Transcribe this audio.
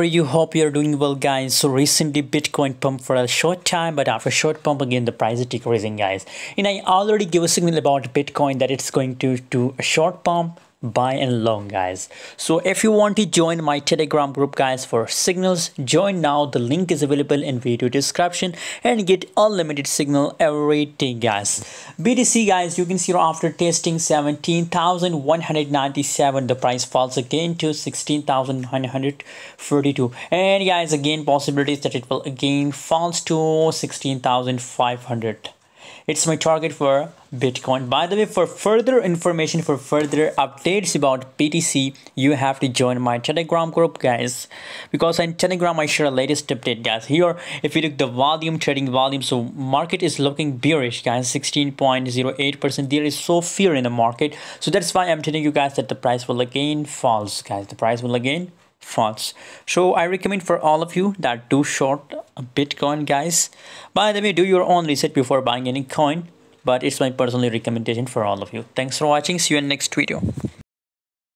You hope you're doing well, guys. So recently Bitcoin pumped for a short time, but after a short pump again the price is decreasing, guys. And I already give a signal about Bitcoin that it's going to do a short pump, buy and long, guys. So if you want to join my Telegram group, guys, for signals, join now. The link is available in video description and get unlimited signal every day, guys. BTC, guys, you can see after testing 17,197, the price falls again to 16,942, and guys, again possibilities that it will again falls to 16,500. It's my target for Bitcoin. By the way, for further information, for further updates about BTC, you have to join my Telegram group, guys, because on Telegram I share a latest update, guys. Here, if you look the volume, trading volume, so market is looking bearish, guys, 16.08%. There is so fear in the market, so that's why I'm telling you guys that the price will again falls, guys. The price will again false. So I recommend for all of you that do short Bitcoin, guys. By the way, do your own research before buying any coin, but it's my personal recommendation for all of you. Thanks for watching. See you in next video.